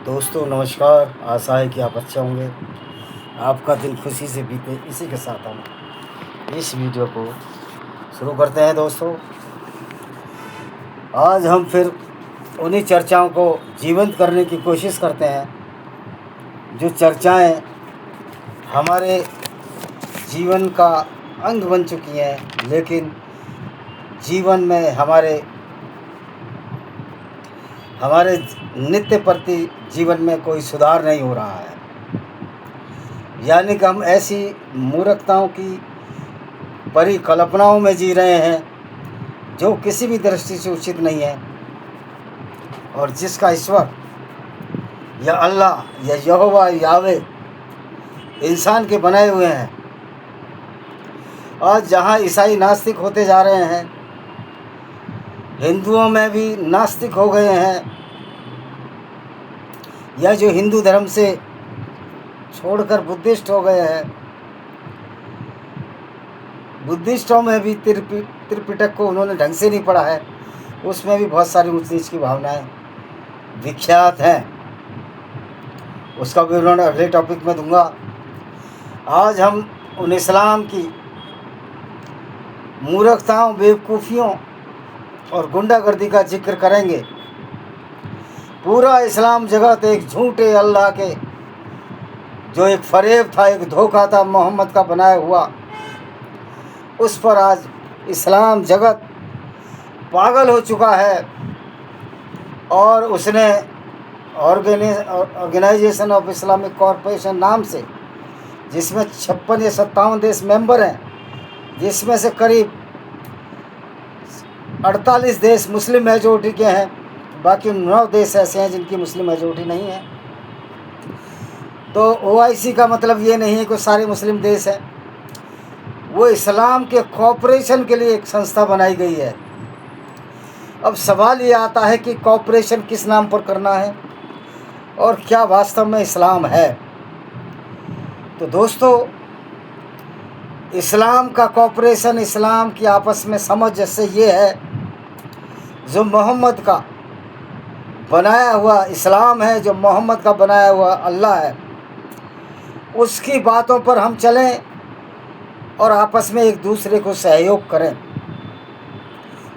دوستوں نمسکار، آشا ہے کہ آپ اچھے ہوں گے، آپ کا دن خوشی سے بیتے، اسی کے ساتھ ہم اس ویڈیو کو شروع کرتے ہیں۔ دوستوں آج ہم پھر انہی چرچاؤں کو جیونت کرنے کی کوشش کرتے ہیں جو چرچائیں ہمارے جیون کا انگ بن چکی ہیں، لیکن جیون میں ہمارے نتیہ پرتی جیون میں کوئی سدھار نہیں ہو رہا ہے، یعنی کہ ہم ایسی مورختاؤں کی پریکلپناؤں میں جی رہے ہیں جو کسی بھی درشٹی سے اچت نہیں ہے، اور جس کا ایشور یا اللہ یا یہوہ یاوے انسان کے بنائے ہوئے ہیں۔ آج جہاں عیسائی ناستک ہوتے جا رہے ہیں، ہندوؤں میں بھی ناستک ہو گئے ہیں، یا جو ہندو دھرم سے چھوڑ کر بدھسٹ ہو گئے ہیں، بدھسٹوں میں بھی ترپٹک کو انہوں نے ڈھنگ سے نہیں پڑھا ہے، اس میں بھی بہت ساری اونچ نیچ کی بھاونائیں وکھیات ہیں، اس کا ورنن اگلے ٹاپک میں دوں گا۔ آج ہم ان اسلام کی مورختاؤں، بیوقوفیوں اور غنڈہ گردی کا ذکر کریں گے۔ پورا اسلام جگت ایک جھوٹے اللہ کے، جو ایک فریب تھا، ایک دھوکہ تھا محمد کا بنایا ہوا، اس پر آج اسلام جگت پاگل ہو چکا ہے، اور اس نے آرگنائزیشن آف اسلامک کارپوریشن نام سے، جس میں 56 یا 57 دیش ممبر ہیں، جس میں سے قریب 48 دیش مسلم میجورٹی کے ہیں، باقی 9 دیش ایسے ہیں جن کی مسلم میجورٹی نہیں ہے۔ تو OIC کا مطلب یہ نہیں ہے کہ سارے مسلم دیش ہیں، وہ اسلام کے کوآپریشن کے لیے ایک سنستھا بنائی گئی ہے۔ اب سوال یہ آتا ہے کہ کوآپریشن کس نام پر کرنا ہے، اور کیا واستو میں اسلام ہے؟ تو دوستو، اسلام کا کوآپریشن، اسلام کی آپس میں سمجھ جیسے یہ ہے، جو محمد کا بنایا ہوا اسلام ہے، جو محمد کا بنایا ہوا اللہ ہے، اس کی باتوں پر ہم چلیں اور آپس میں ایک دوسرے کو سہیوگ کریں۔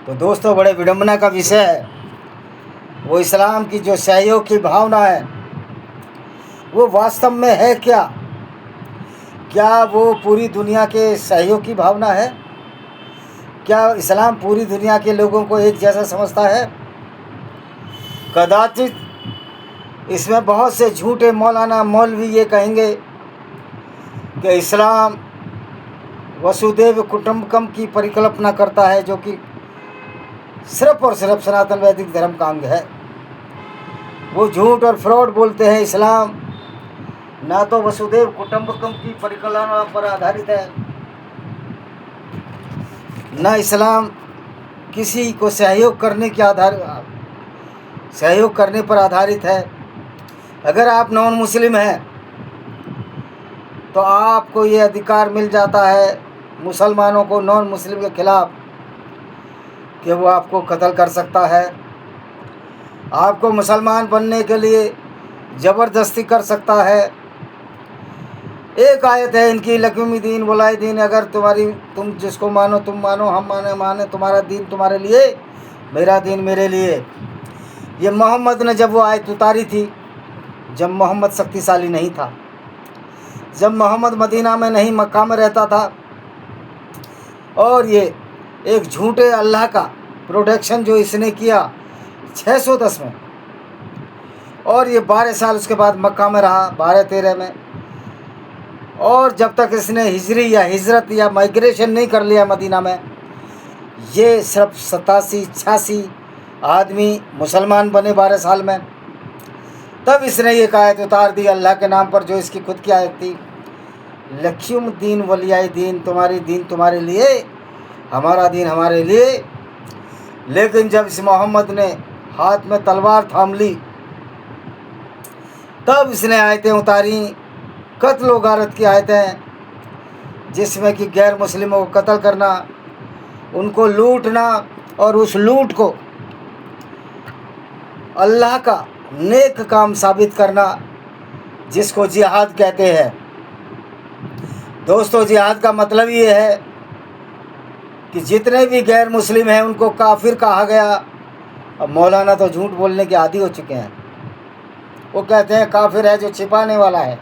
تو دوستو، بڑے وڈمبنا کا وشے ہے، وہ اسلام کی جو سہیوگ کی بھاونا ہے، وہ واستو میں ہے کیا؟ کیا وہ پوری دنیا کے سہیوگ کی بھاونا ہے؟ کیا اسلام پوری دنیا کے لوگوں کو ایک جیسا سمجھتا ہے؟ کداچت اس میں بہت سے جھوٹے مولانا مولوی یہ کہیں گے کہ اسلام وسودھیو کٹمبکم کی پریکلپنا کرتا ہے، جو کہ صرف اور صرف سناتن ویدک دھرم کا انگ ہے۔ وہ جھوٹ اور فراڈ بولتے ہیں۔ اسلام نہ تو وسودھیو کٹمبکم کی پریکلپنا پر آدھارت ہے، نہ اسلام کسی کو سہیوگ کرنے پر آدھارت ہے۔ اگر آپ نان مسلم ہیں تو آپ کو یہ ادھیکار مل جاتا ہے مسلمانوں کو، نان مسلم کے خلاف، کہ وہ آپ کو قتل کر سکتا ہے، آپ کو مسلمان بننے کے لیے زبردستی کر سکتا ہے۔ ایک آیت ہے ان کی، لکم دین ولی دین، اگر تم جس کو مانو تم مانو، ہم مانے، تمہارا دین تمہارے لیے، میرا دین میرے لیے۔ یہ محمد نے جب وہ آیت اتاری تھی، جب محمد شکتیشالی نہیں تھا، جب محمد مدینہ میں نہیں مکہ میں رہتا تھا، اور یہ ایک جھوٹے اللہ کا پروڈکشن جو اس نے کیا 610 میں، اور یہ 12 سال اس کے بعد مکہ میں رہا، 12-13 میں، اور جب تک اس نے ہجری یا ہجرت یا مائگریشن نہیں کر لیا مدینہ میں، یہ صرف 87-86 آدمی مسلمان بنے 12 سال میں۔ تب اس نے یہ آیت اتار دی اللہ کے نام پر، جو اس کی خود کی آیت تھی، لکھیم دین ولی دین، تمہاری دین تمہارے لیے، ہمارا دین ہمارے لیے۔ لیکن جب اس محمد نے ہاتھ میں تلوار تھام لی، تب اس نے آیتیں اتاری، قتل و غارت کی آیتیں، جس میں کہ غیر مسلموں کو قتل کرنا، ان کو لوٹنا، اور اس لوٹ کو اللہ کا نیک کام ثابت کرنا، جس کو جہاد کہتے ہیں۔ دوستو، جہاد کا مطلب یہ ہے کہ جتنے بھی غیر مسلم ہیں ان کو کافر کہا گیا۔ اب مولانا تو جھوٹ بولنے کے عادی ہو چکے ہیں، وہ کہتے ہیں کافر ہے جو چھپانے والا ہے۔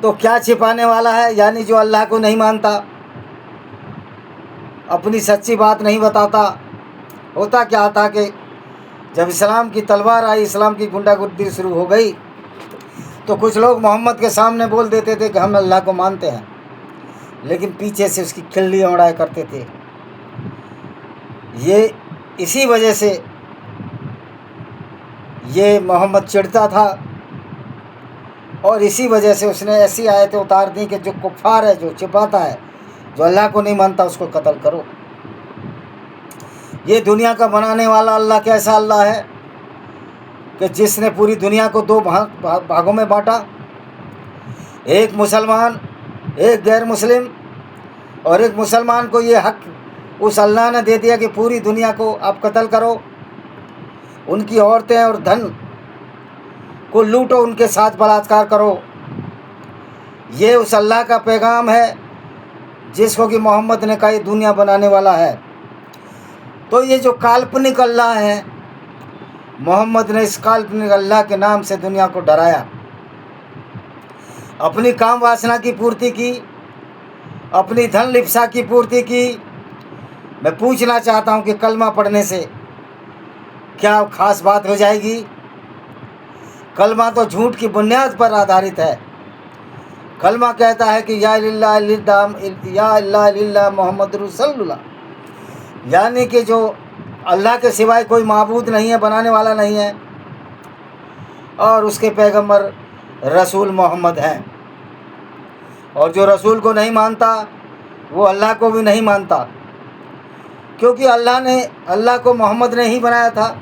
تو کیا چھپانے والا ہے؟ یعنی جو اللہ کو نہیں مانتا، اپنی سچی بات نہیں بتاتا۔ ہوتا کیا تھا کہ جب اسلام کی تلوار آئی، اسلام کی گنڈا گردی شروع ہو گئی، تو کچھ لوگ محمد کے سامنے بول دیتے تھے کہ ہم اللہ کو مانتے ہیں، لیکن پیچھے سے اس کی کھلیاں اڑایا کرتے تھے۔ یہ اسی وجہ سے یہ محمد چڑھتا تھا، اور اسی وجہ سے اس نے ایسی آیتیں اتار دیں کہ جو کفار ہے، جو چھپاتا ہے، جو اللہ کو نہیں مانتا، اس کو قتل کرو۔ یہ دنیا کا بنانے والا اللہ کیسا اللہ ہے کہ جس نے پوری دنیا کو دو بھاگوں میں بانٹا، ایک مسلمان، ایک غیر مسلم، اور ایک مسلمان کو یہ حق اس اللہ نے دے دیا کہ پوری دنیا کو آپ قتل کرو، ان کی عورتیں اور دھن کو لوٹو، ان کے ساتھ بلاತ್ಕಾರ کرو۔ یہ اس اللہ کا پیغام ہے جس کو کہ محمد نے کہا یہ دنیا بنانے والا ہے۔ تو یہ جو کالپنک اللہ ہے، محمد نے اس کالپنک اللہ کے نام سے دنیا کو ڈرایا، اپنی کام واسنا کی پورتی کی، اپنی دھن لپسا کی پورتی کی۔ میں پوچھنا چاہتا ہوں کہ کلمہ پڑھنے سے کیا خاص بات ہو جائے گی؟ کلمہ تو جھوٹ کی بنیاد پر آدھارت ہے۔ کلمہ کہتا ہے کہ یا اللہ اللہ محمد رسول اللہ، یعنی کہ جو اللہ کے سوائے کوئی معبود نہیں ہے، بنانے والا نہیں ہے، اور اس کے پیغمبر رسول محمد ہیں۔ اور جو رسول کو نہیں مانتا وہ اللہ کو بھی نہیں مانتا، کیونکہ اللہ کو محمد نے ہی بنایا تھا۔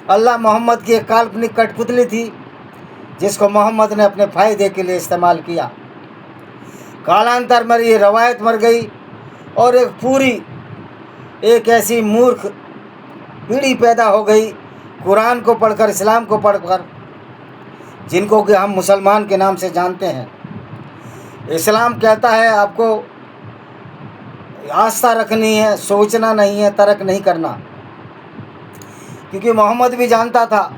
اللہ محمد کی ایک کالپنک کٹ پتلی تھی جس کو محمد نے اپنے فائدے کے لیے استعمال کیا۔ کالانتر میں یہ روایت مر گئی، اور ایک ایسی مورکھ پیڑھی پیدا ہو گئی قرآن کو پڑھ کر، اسلام کو پڑھ کر، جن کو کہ ہم مسلمان کے نام سے جانتے ہیں۔ اسلام کہتا ہے آپ کو آستھا رکھنی ہے، سوچنا نہیں ہے، ترک نہیں کرنا، کیونکہ محمد بھی جانتا تھا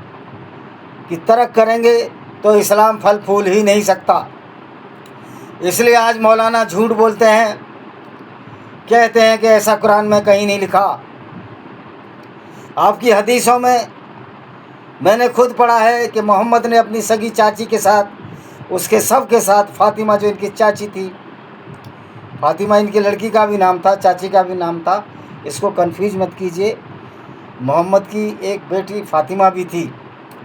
کہ ترک کریں گے تو اسلام پھل پھول ہی نہیں سکتا۔ اس لیے آج مولانا جھوٹ بولتے ہیں، کہتے ہیں کہ ایسا قرآن میں کہیں نہیں لکھا۔ آپ کی حدیثوں میں نے خود پڑھا ہے کہ محمد نے اپنی سگی چاچی کے ساتھ، اس کے سب کے ساتھ، فاطمہ جو ان کی چاچی تھی، فاطمہ ان کی لڑکی کا بھی نام تھا، چاچی کا بھی نام تھا، اس کو کنفیوز مت کیجئے۔ محمد کی ایک بیٹی فاطمہ بھی تھی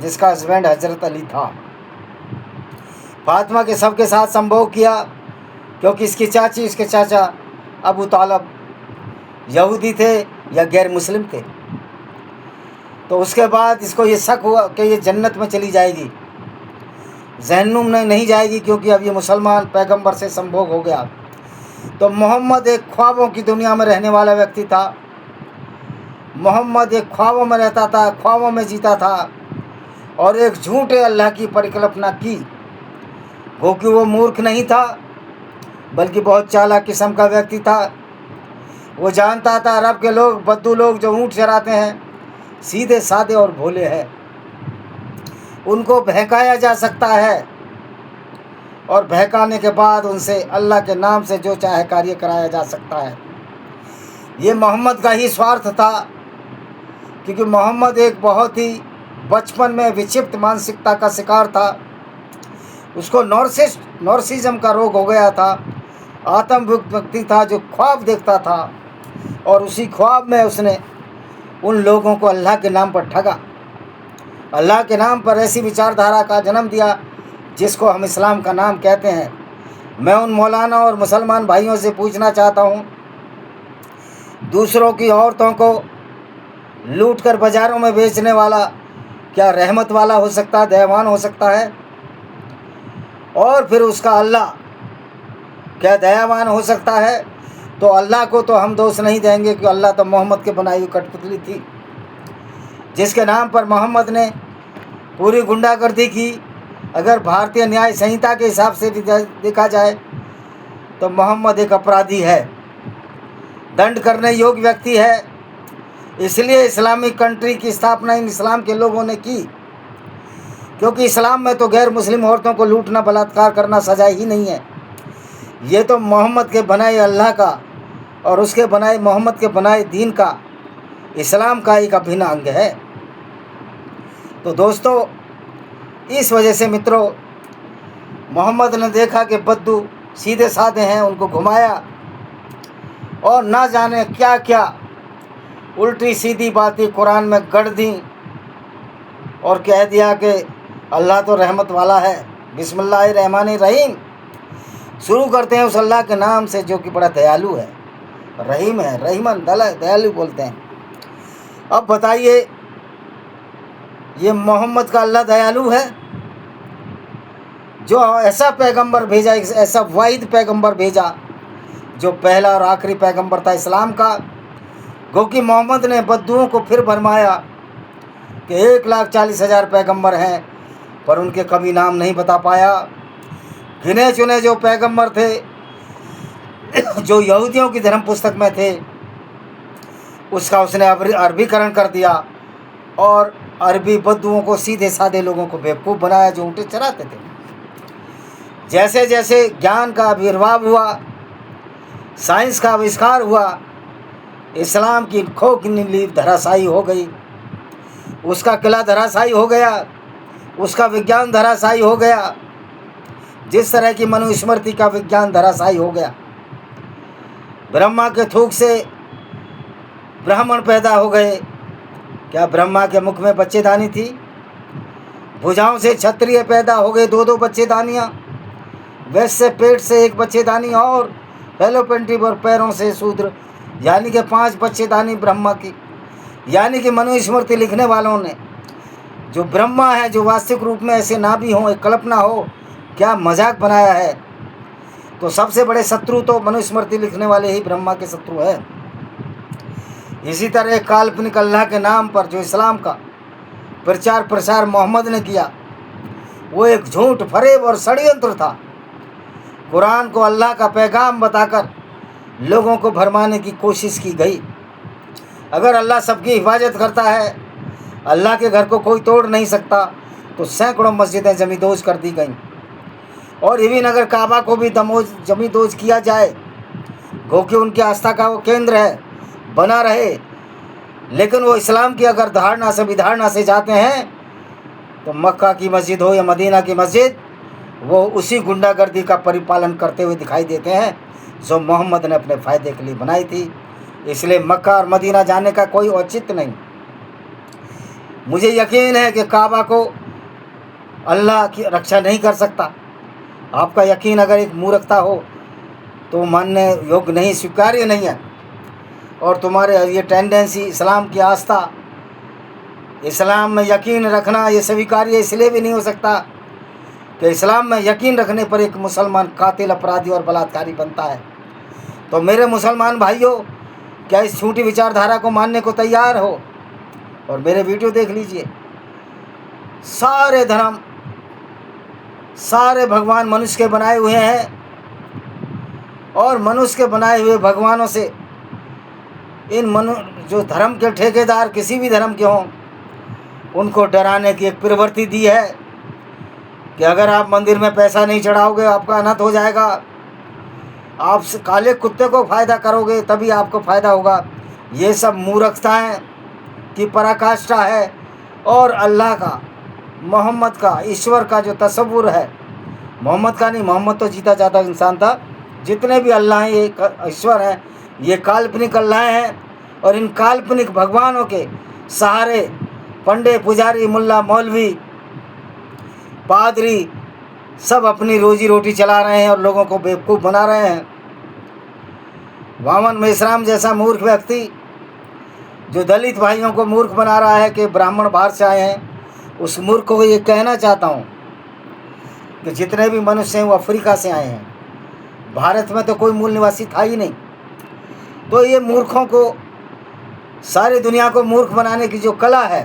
جس کا ہسبینڈ حضرت علی تھا۔ فاطمہ کے سب کے ساتھ سمبھوگ کیا، کیونکہ اس کی چاچی، اس کے چاچا ابو طالب یہودی تھے یا غیر مسلم تھے۔ تو اس کے بعد اس کو یہ شک ہوا کہ یہ جنت میں چلی جائے گی، جہنم میں نہیں جائے گی، کیونکہ اب یہ مسلمان پیغمبر سے سمبھوگ ہو گیا۔ تو محمد ایک خوابوں کی دنیا میں رہنے والا ویکتی تھا۔ محمد ایک خوابوں میں رہتا تھا، خوابوں میں جیتا تھا، اور ایک جھوٹے اللہ کی پریکلپنا کی۔ کیونکہ وہ مورکھ نہیں تھا بلکہ بہت چالاک قسم کا ویکتی تھا۔ وہ جانتا تھا عرب کے لوگ، بدو لوگ جو اونٹ چراتے ہیں، سیدھے سادے اور بھولے ہیں، ان کو بہکایا جا سکتا ہے، اور بہکانے کے بعد ان سے اللہ کے نام سے جو چاہے کاریہ کرایا جا سکتا ہے۔ یہ محمد کا ہی سوارتھ تھا، کیونکہ محمد ایک بہت ہی بچپن میں وچپت مانسکتا کا شکار تھا۔ اس کو نارسزم کا روگ ہو گیا تھا۔ آتم ویکتی تھا جو خواب دیکھتا تھا، اور اسی خواب میں اس نے ان لوگوں کو اللہ کے نام پر ٹھگا، اللہ کے نام پر ایسی وچار دھارا کا جنم دیا جس کو ہم اسلام کا نام کہتے ہیں۔ میں ان مولانا اور مسلمان بھائیوں سے پوچھنا چاہتا ہوں، دوسروں کی عورتوں کو لوٹ کر بازاروں میں بیچنے والا کیا رحمت والا ہو سکتا ہے، دیوان ہو سکتا ہے؟ اور پھر اس کا اللہ کیا دیوان ہو سکتا ہے؟ تو اللہ کو تو ہم دوست نہیں دیں گے کہ اللہ تو محمد کے بنائی ہوئی کٹ پتلی تھی۔ جس کے نام پر محمد نے پوری گنڈاگردی کی. اگر بھارتیہ نیائے سنہتا کے حساب سے بھی دیکھا جائے تو محمد ایک اپرادھی ہے, دنڈ کرنے یوگ ویکتی ہے. اس لیے اسلامی کنٹری کی استھاپنا ان اسلام کے لوگوں نے کی, کیونکہ اسلام میں تو غیر مسلم عورتوں کو لوٹنا بلاత్కాر کرنا سزا ہی نہیں ہے. یہ تو محمد کے بنائے اللہ کا اور اس کے بنائے محمد کے بنائے دین کا, اسلام کا ایک ابھن انگ ہے. تو دوستو, اس وجہ سے مترو, محمد نے دیکھا کہ بدو سیدھے سادھے ہیں, ان کو گھمایا اور نہ جانے کیا کیا الٹی سیدھی باتیں قرآن میں گڑھ دیں اور کہہ دیا کہ اللہ تو رحمت والا ہے. بسم اللہ الرحمن الرحیم شروع کرتے ہیں اس اللہ کے نام سے جو کہ بڑا دیالو ہے, رحیم ہے, رحیمن دیالو بولتے ہیں. اب بتائیے, یہ محمد کا اللہ دیالو ہے جو ایسا پیغمبر بھیجا, ایسا واحد پیغمبر بھیجا جو پہلا اور آخری پیغمبر تھا اسلام کا. گو کہ محمد نے بدوؤں کو پھر بھرمایا کہ 1,40,000 پیغمبر ہیں, پر ان کے کبھی نام نہیں بتا پایا. گنے چنے جو پیغمبر تھے جو یہودیوں کی دھرم پستک میں تھے, اس کا اس نے عربی کرن کر دیا اور عربی بدوؤں کو سیدھے سادے لوگوں کو بیوقوف بنایا جو اونٹیں چراتے تھے. جیسے جیسے گیان کا آویربھاو ہوا, سائنس کا آوشکار ہوا, اسلام کی کھوکھلی نیو دھراسائی ہو گئی, اس کا قلعہ دھراسائی ہو گیا, اس کا وگیان دھراسائی ہو گیا, جس طرح کی منو اسمرتی کا وگیان دھراسائی ہو گیا. برہما کے تھوک سے برہمن پیدا ہو گئے. کیا برہما کے مکھ میں بچے دانی تھی؟ بھجاؤں سے چھتریہ پیدا ہو گئے, 2 بچے دانیاں. ویسے پیٹ سے 1 بچے دانی اور فیلوپینٹی اور پیروں سے شودر, یعنی کہ 5 بچے دانی برہما کی. یعنی کہ منو اسمرتی لکھنے والوں نے جو برہما ہے, جو واستوک روپ میں ایسے نہ بھی ہوں, ایک کلپنا ہو, کیا مذاق بنایا ہے. تو سب سے بڑے شترو تو منو اسمرتی لکھنے والے ہی برہما کے شترو ہے. اسی طرح کالپنک اللہ کے نام پر جو اسلام کا پرچار پرسار محمد نے کیا, وہ ایک جھوٹ, فریب اور ષڑینتر تھا. قرآن کو اللہ کا پیغام بتا کر لوگوں کو بھرمانے کی کوشش کی گئی. اگر اللہ سب کی حفاظت کرتا ہے, اللہ کے گھر کو کوئی توڑ نہیں سکتا, تو سینکڑوں مسجدیں جمیدوز کر دی گئیں. اور ایون اگر کعبہ کو بھی جمیدوز کیا جائے, گو کہ ان کی آستھا کا وہ کیندر ہے, بنا رہے, لیکن وہ اسلام کی اگر دھارنا سے ودھارنا سے جاتے ہیں تو مکہ کی مسجد ہو یا مدینہ کی مسجد, وہ اسی گنڈا گردی کا پریپالن کرتے ہوئے دکھائی دیتے ہیں جو محمد نے اپنے فائدے کے لیے بنائی تھی. اس لیے مکہ اور مدینہ جانے کا کوئی اوچت نہیں. مجھے یقین ہے کہ کعبہ کو اللہ کی رکشا نہیں کر سکتا. آپ کا یقین اگر ایک مورکھتا ہو تو ماننے یوگ نہیں, سویکاریہ نہیں ہے. اور تمہارے یہ ٹینڈنسی اسلام کی آستھا, اسلام میں یقین رکھنا, یہ سویکاریہ اس لیے بھی نہیں ہو سکتا کہ اسلام میں یقین رکھنے پر ایک مسلمان قاتل, اپرادھی اور بلاత్కాری بنتا ہے. تو میرے مسلمان بھائیوں, کیا اس جھوٹی وچار دھارا کو ماننے کو تیار ہو؟ اور میرے ویڈیو دیکھ لیجئے. سارے دھرم, سارے بھگوان منش کے بنائے ہوئے ہیں, اور منش کے بنائے ہوئے بھگوانوں سے ان جو دھرم کے ٹھیکیدار کسی بھی دھرم کے ہوں, ان کو ڈرانے کی ایک پرورتی دی ہے کہ اگر آپ مندر میں پیسہ نہیں چڑھاؤ گے آپ کا انت ہو جائے گا, آپ کالے کتے کو فائدہ کرو گے تبھی آپ کو فائدہ ہوگا. یہ سب مورکھتایں کی پراکاشٹھا ہے. اور اللہ کا, محمد کا, ایشور کا جو تصور ہے, محمد کا نہیں, محمد تو جیتا جاتا انسان تھا. جتنے بھی اللہ ہیں یہ ایشور ہیں, یہ کالپنک اللہ ہیں. اور ان کالپنک بھگوانوں کے سہارے پنڈے, پجاری, ملا, مولوی, پادری سب اپنی روزی روٹی چلا رہے ہیں اور لوگوں کو بیوقوف بنا رہے ہیں. وامن میشرام جیسا مورکھ ویکتی جو دلت بھائیوں کو مورکھ بنا رہا ہے کہ براہمن باہر سے آئے ہیں, اس مورکھ کو یہ کہنا چاہتا ہوں کہ جتنے بھی منش ہیں وہ افریقہ سے آئے ہیں, بھارت میں تو کوئی مول نواسی تھا ہی نہیں. تو یہ مورکھوں کو, ساری دنیا کو مورکھ بنانے کی جو کلا ہے,